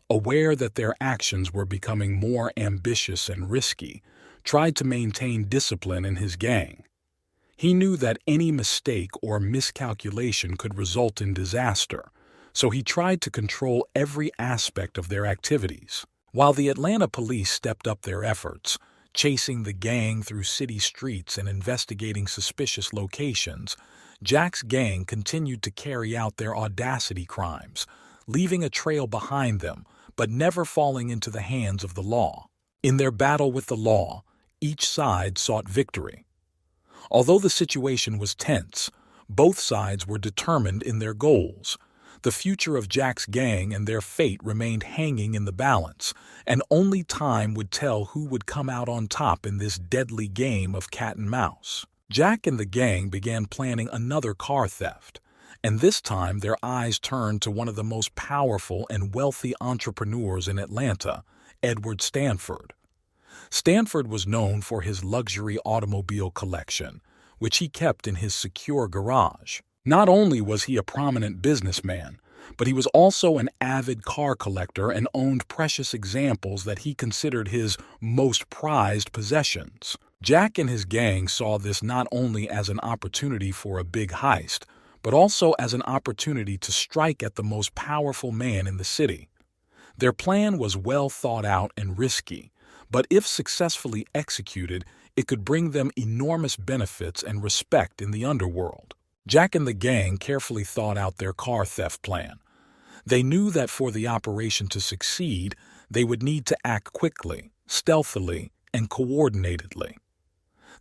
aware that their actions were becoming more ambitious and risky, tried to maintain discipline in his gang. He knew that any mistake or miscalculation could result in disaster, so he tried to control every aspect of their activities. While the Atlanta police stepped up their efforts, chasing the gang through city streets and investigating suspicious locations, Jack's gang continued to carry out their audacity crimes, leaving a trail behind them but never falling into the hands of the law. In their battle with the law, each side sought victory. Although the situation was tense, both sides were determined in their goals. The future of Jack's gang and their fate remained hanging in the balance, and only time would tell who would come out on top in this deadly game of cat and mouse. Jack and the gang began planning another car theft, and this time their eyes turned to one of the most powerful and wealthy entrepreneurs in Atlanta, Edward Stanford. Stanford was known for his luxury automobile collection, which he kept in his secure garage. Not only was he a prominent businessman, but he was also an avid car collector and owned precious examples that he considered his most prized possessions. Jack and his gang saw this not only as an opportunity for a big heist, but also as an opportunity to strike at the most powerful man in the city. Their plan was well thought out and risky, but if successfully executed, it could bring them enormous benefits and respect in the underworld. Jack and the gang carefully thought out their car theft plan. They knew that for the operation to succeed, they would need to act quickly, stealthily, and coordinatedly.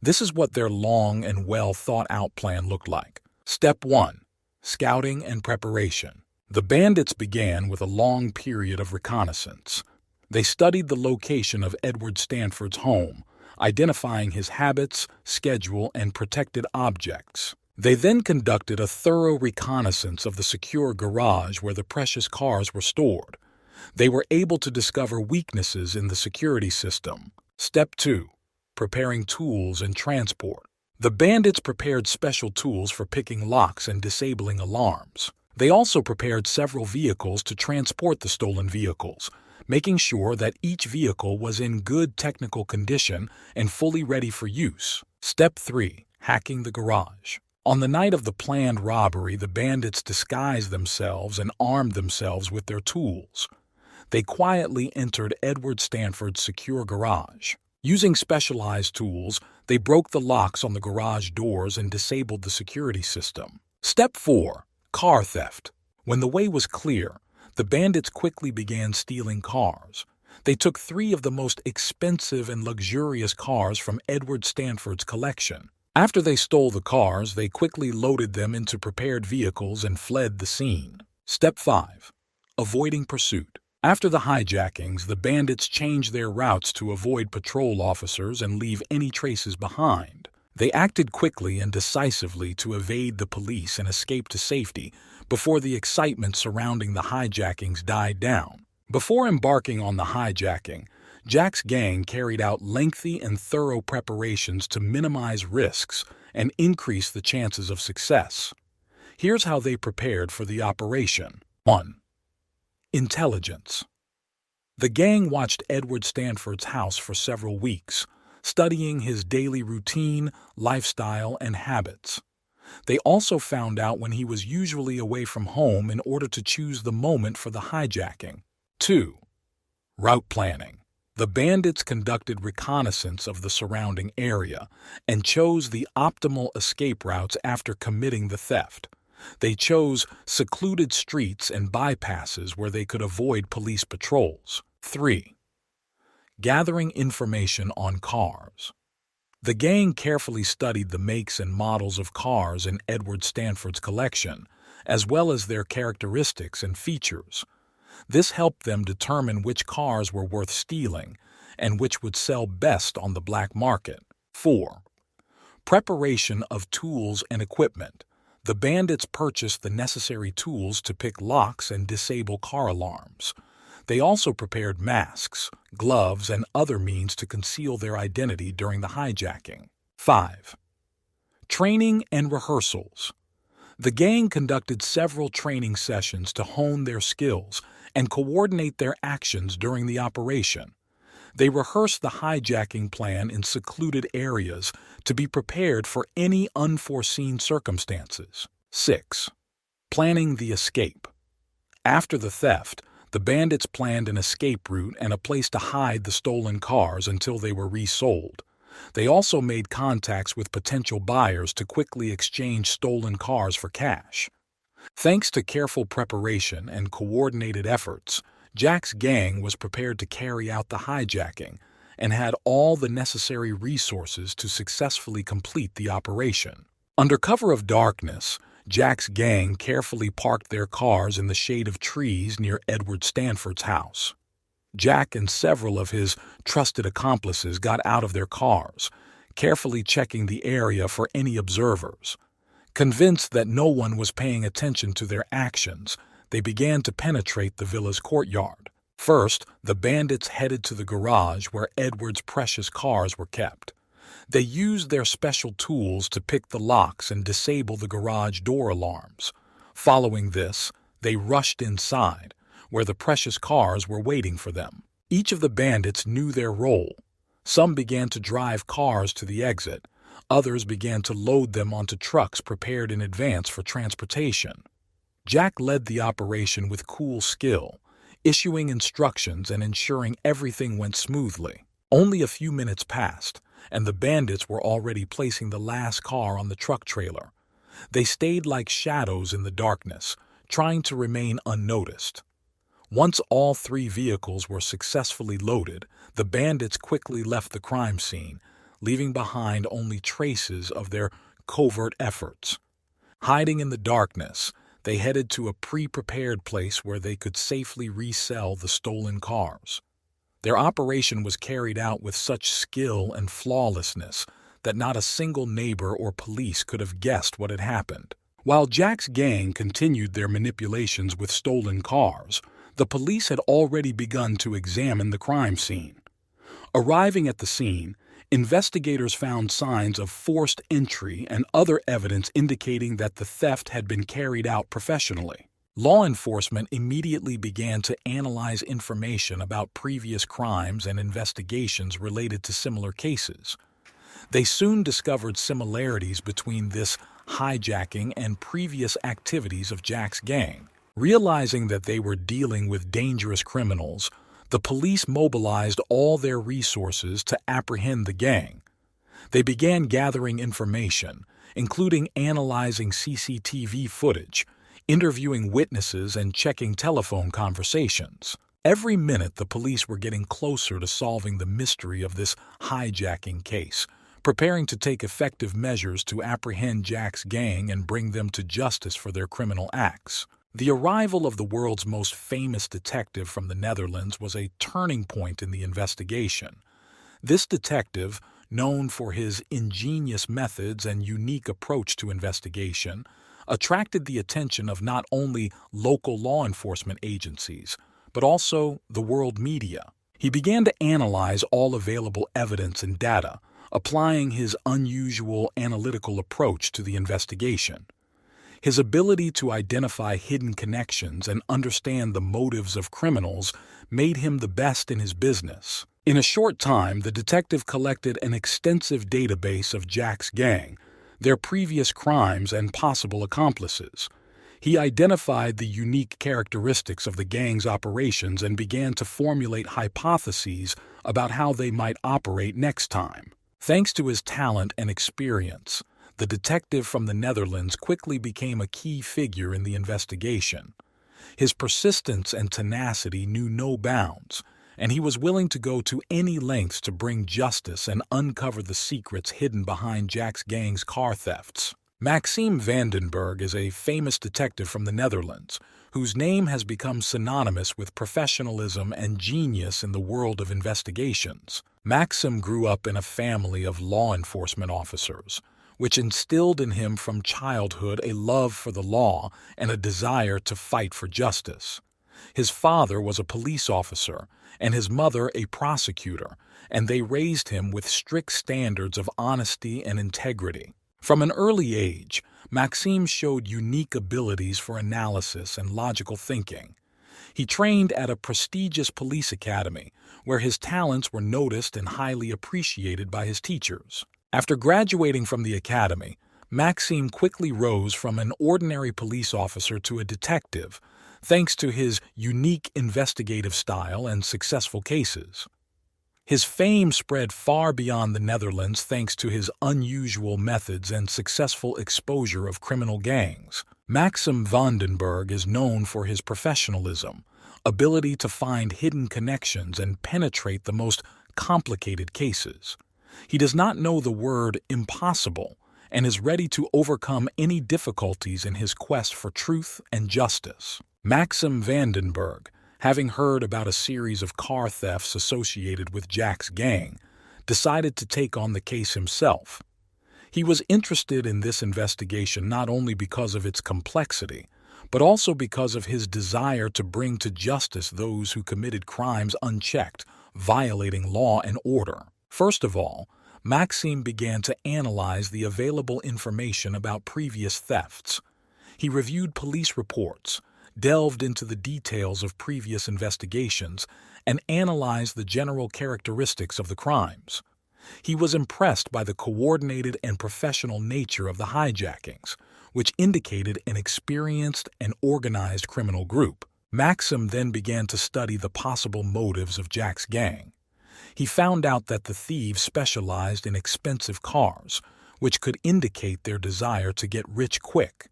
This is what their long and well thought out plan looked like. Step 1. Scouting and preparation. The bandits began with a long period of reconnaissance. They studied the location of Edward Stanford's home, identifying his habits, schedule, and protected objects. They then conducted a thorough reconnaissance of the secure garage where the precious cars were stored. They were able to discover weaknesses in the security system. Step 2. Preparing tools and transport. The bandits prepared special tools for picking locks and disabling alarms. They also prepared several vehicles to transport the stolen vehicles, making sure that each vehicle was in good technical condition and fully ready for use. Step 3. Hacking the garage. On the night of the planned robbery, the bandits disguised themselves and armed themselves with their tools. They quietly entered Edward Stanford's secure garage. Using specialized tools, they broke the locks on the garage doors and disabled the security system. Step 4. Car theft. When the way was clear, the bandits quickly began stealing cars. They took 3 of the most expensive and luxurious cars from Edward Stanford's collection. After they stole the cars, they quickly loaded them into prepared vehicles and fled the scene. Step 5. Avoiding pursuit. After the hijackings, the bandits changed their routes to avoid patrol officers and leave any traces behind. They acted quickly and decisively to evade the police and escape to safety before the excitement surrounding the hijackings died down. Before embarking on the hijacking, Jack's gang carried out lengthy and thorough preparations to minimize risks and increase the chances of success. Here's how they prepared for the operation. 1. Intelligence. The gang watched Edward Stanford's house for several weeks, studying his daily routine, lifestyle, and habits. They also found out when he was usually away from home in order to choose the moment for the hijacking. 2. Route planning. The bandits conducted reconnaissance of the surrounding area and chose the optimal escape routes after committing the theft. They chose secluded streets and bypasses where they could avoid police patrols. 3. Gathering information on cars. The gang carefully studied the makes and models of cars in Edward Stanford's collection, as well as their characteristics and features. This helped them determine which cars were worth stealing and which would sell best on the black market. 4. Preparation of tools and equipment. The bandits purchased the necessary tools to pick locks and disable car alarms. They also prepared masks, gloves, and other means to conceal their identity during the hijacking. 5. Training and rehearsals. The gang conducted several training sessions to hone their skills and coordinate their actions during the operation. They rehearsed the hijacking plan in secluded areas to be prepared for any unforeseen circumstances. 6. Planning the escape. After the theft, the bandits planned an escape route and a place to hide the stolen cars until they were resold. They also made contacts with potential buyers to quickly exchange stolen cars for cash. Thanks to careful preparation and coordinated efforts, Jack's gang was prepared to carry out the hijacking and had all the necessary resources to successfully complete the operation. Under cover of darkness, Jack's gang carefully parked their cars in the shade of trees near Edward Stanford's house. Jack and several of his trusted accomplices got out of their cars, carefully checking the area for any observers. Convinced that no one was paying attention to their actions, they began to penetrate the villa's courtyard. First, the bandits headed to the garage where Edward's precious cars were kept. They used their special tools to pick the locks and disable the garage door alarms. Following this, They rushed inside, where the precious cars were waiting for them. Each of the bandits knew their role. Some began to drive cars to the exit. Others began to load them onto trucks prepared in advance for transportation. Jack led the operation with cool skill, issuing instructions and ensuring everything went smoothly. Only a few minutes passed, and the bandits were already placing the last car on the truck trailer. They stayed like shadows in the darkness, trying to remain unnoticed. Once all 3 vehicles were successfully loaded, the bandits quickly left the crime scene, leaving behind only traces of their covert efforts. Hiding in the darkness, they headed to a pre-prepared place where they could safely resell the stolen cars. Their operation was carried out with such skill and flawlessness that not a single neighbor or police could have guessed what had happened. While Jack's gang continued their manipulations with stolen cars, the police had already begun to examine the crime scene. Arriving at the scene, investigators found signs of forced entry and other evidence indicating that the theft had been carried out professionally. Law enforcement immediately began to analyze information about previous crimes and investigations related to similar cases. They soon discovered similarities between this hijacking and previous activities of Jack's gang. Realizing that they were dealing with dangerous criminals, the police mobilized all their resources to apprehend the gang. They began gathering information, including analyzing CCTV footage, interviewing witnesses, and checking telephone conversations. Every minute, the police were getting closer to solving the mystery of this hijacking case, preparing to take effective measures to apprehend Jack's gang and bring them to justice for their criminal acts. The arrival of the world's most famous detective from the Netherlands was a turning point in the investigation. This detective, known for his ingenious methods and unique approach to investigation, attracted the attention of not only local law enforcement agencies, but also the world media. He began to analyze all available evidence and data, applying his unusual analytical approach to the investigation. His ability to identify hidden connections and understand the motives of criminals made him the best in his business. In a short time, the detective collected an extensive database of Jack's gang, their previous crimes, and possible accomplices. He identified the unique characteristics of the gang's operations and began to formulate hypotheses about how they might operate next time. Thanks to his talent and experience, the detective from the Netherlands quickly became a key figure in the investigation. His persistence and tenacity knew no bounds, and he was willing to go to any lengths to bring justice and uncover the secrets hidden behind Jack's gang's car thefts. Maxime Vandenberg is a famous detective from the Netherlands, whose name has become synonymous with professionalism and genius in the world of investigations. Maxim grew up in a family of law enforcement officers, which instilled in him from childhood a love for the law and a desire to fight for justice. His father was a police officer and his mother a prosecutor, and they raised him with strict standards of honesty and integrity. From an early age, Maxime showed unique abilities for analysis and logical thinking. He trained at a prestigious police academy, where his talents were noticed and highly appreciated by his teachers. After graduating from the academy, Maxime quickly rose from an ordinary police officer to a detective, thanks to his unique investigative style and successful cases. His fame spread far beyond the Netherlands thanks to his unusual methods and successful exposure of criminal gangs. Maxim Vandenberg is known for his professionalism, ability to find hidden connections and penetrate the most complicated cases. He does not know the word impossible and is ready to overcome any difficulties in his quest for truth and justice. Maxim Vandenberg, having heard about a series of car thefts associated with Jack's gang, decided to take on the case himself. He was interested in this investigation not only because of its complexity, but also because of his desire to bring to justice those who committed crimes unchecked, violating law and order. First of all, Maxime began to analyze the available information about previous thefts. He reviewed police reports, delved into the details of previous investigations and analyzed the general characteristics of the crimes. He was impressed by the coordinated and professional nature of the hijackings, which indicated an experienced and organized criminal group. Maxim then began to study the possible motives of Jack's gang. He found out that the thieves specialized in expensive cars, which could indicate their desire to get rich quick.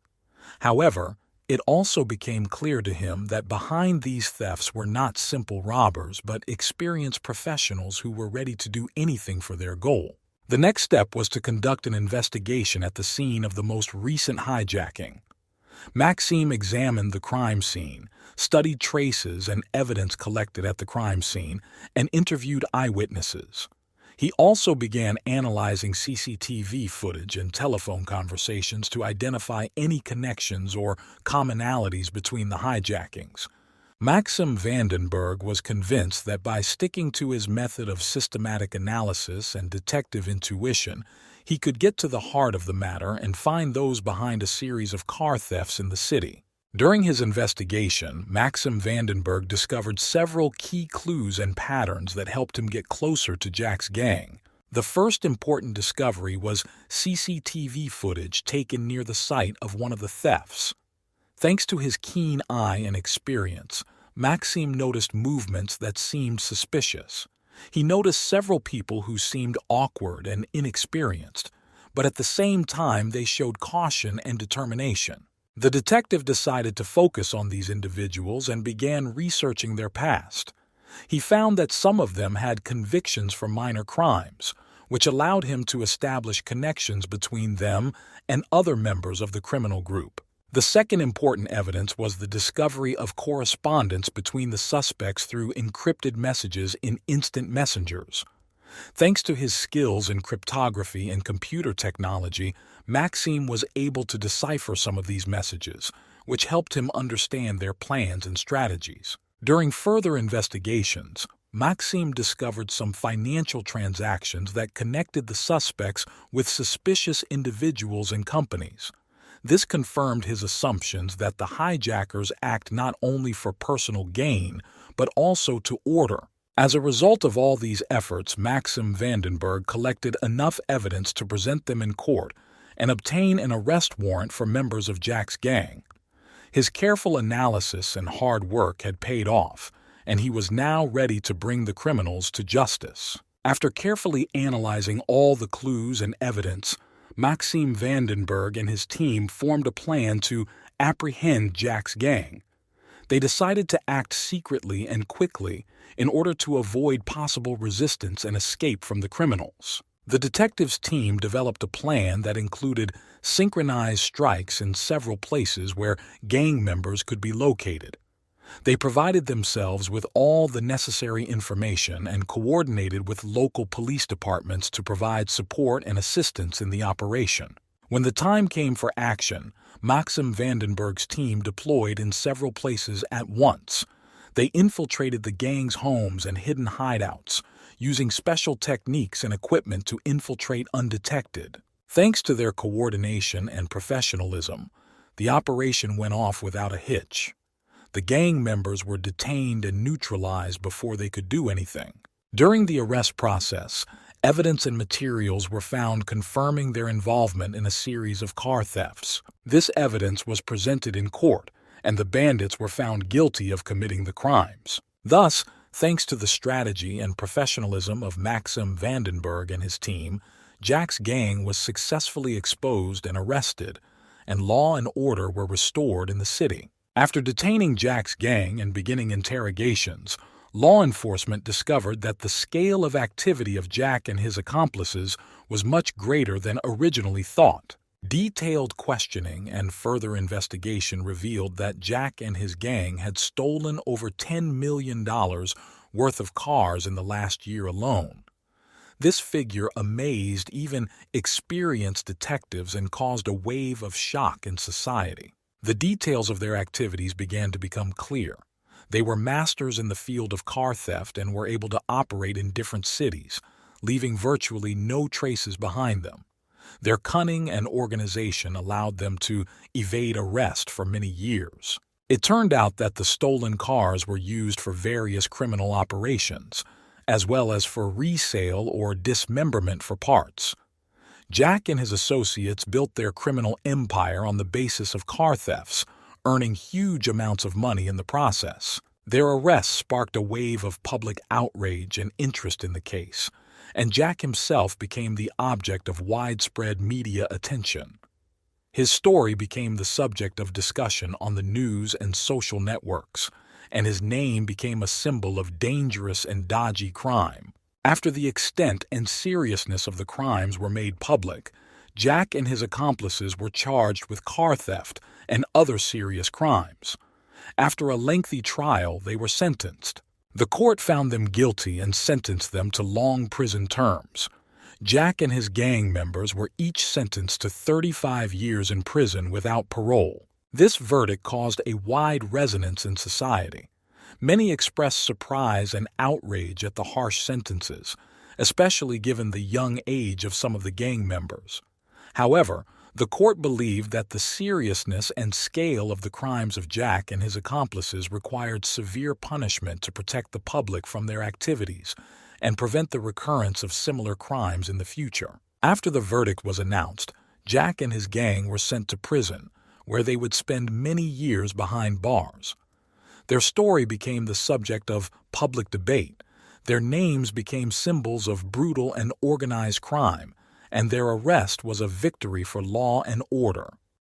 However, it also became clear to him that behind these thefts were not simple robbers but experienced professionals who were ready to do anything for their goal. The next step was to conduct an investigation at the scene of the most recent hijacking. Maxim examined the crime scene, studied traces and evidence collected at the crime scene, and interviewed eyewitnesses. He also began analyzing CCTV footage and telephone conversations to identify any connections or commonalities between the hijackings. Maxim Vandenberg was convinced that by sticking to his method of systematic analysis and detective intuition, he could get to the heart of the matter and find those behind a series of car thefts in the city. During his investigation, Maxim Vandenberg discovered several key clues and patterns that helped him get closer to Jack's gang. The first important discovery was CCTV footage taken near the site of one of the thefts. Thanks to his keen eye and experience, Maxim noticed movements that seemed suspicious. He noticed several people who seemed awkward and inexperienced, but at the same time they showed caution and determination. The detective decided to focus on these individuals and began researching their past. He found that some of them had convictions for minor crimes, which allowed him to establish connections between them and other members of the criminal group. The second important evidence was the discovery of correspondence between the suspects through encrypted messages in instant messengers. Thanks to his skills in cryptography and computer technology, Maxim was able to decipher some of these messages, which helped him understand their plans and strategies. During further investigations, Maxim discovered some financial transactions that connected the suspects with suspicious individuals and companies. This confirmed his assumptions that the hijackers act not only for personal gain, but also to order. As a result of all these efforts, Maxim Vandenberg collected enough evidence to present them in court and obtain an arrest warrant for members of Jack's gang. His careful analysis and hard work had paid off, and he was now ready to bring the criminals to justice. After carefully analyzing all the clues and evidence, Maxim Vandenberg and his team formed a plan to apprehend Jack's gang. They decided to act secretly and quickly in order to avoid possible resistance and escape from the criminals. The detectives' team developed a plan that included synchronized strikes in several places where gang members could be located. They provided themselves with all the necessary information and coordinated with local police departments to provide support and assistance in the operation. When the time came for action, Maxim Vandenberg's team deployed in several places at once. They infiltrated the gang's homes and hidden hideouts, using special techniques and equipment to infiltrate undetected. Thanks to their coordination and professionalism, the operation went off without a hitch. The gang members were detained and neutralized before they could do anything. During the arrest process, evidence and materials were found confirming their involvement in a series of car thefts. This evidence was presented in court, and the bandits were found guilty of committing the crimes. Thus, thanks to the strategy and professionalism of Maxim Vandenberg and his team, Jack's gang was successfully exposed and arrested, and law and order were restored in the city. After detaining Jack's gang and beginning interrogations, law enforcement discovered that the scale of activity of Jack and his accomplices was much greater than originally thought. Detailed questioning and further investigation revealed that Jack and his gang had stolen over $10 million worth of cars in the last year alone. This figure amazed even experienced detectives and caused a wave of shock in society. The details of their activities began to become clear. They were masters in the field of car theft and were able to operate in different cities, leaving virtually no traces behind them. Their cunning and organization allowed them to evade arrest for many years. It turned out that the stolen cars were used for various criminal operations, as well as for resale or dismemberment for parts. Jack and his associates built their criminal empire on the basis of car thefts, earning huge amounts of money in the process. Their arrests sparked a wave of public outrage and interest in the case, and Jack himself became the object of widespread media attention. His story became the subject of discussion on the news and social networks, and his name became a symbol of dangerous and dodgy crime. After the extent and seriousness of the crimes were made public, Jack and his accomplices were charged with car theft and other serious crimes. After a lengthy trial, they were sentenced. The court found them guilty and sentenced them to long prison terms. Jack and his gang members were each sentenced to 35 years in prison without parole. This verdict caused a wide resonance in society. Many expressed surprise and outrage at the harsh sentences, especially given the young age of some of the gang members. However, the court believed that the seriousness and scale of the crimes of Jack and his accomplices required severe punishment to protect the public from their activities and prevent the recurrence of similar crimes in the future. After the verdict was announced, Jack and his gang were sent to prison, where they would spend many years behind bars. Their story became the subject of public debate, their names became symbols of brutal and organized crime, and their arrest was a victory for law and order.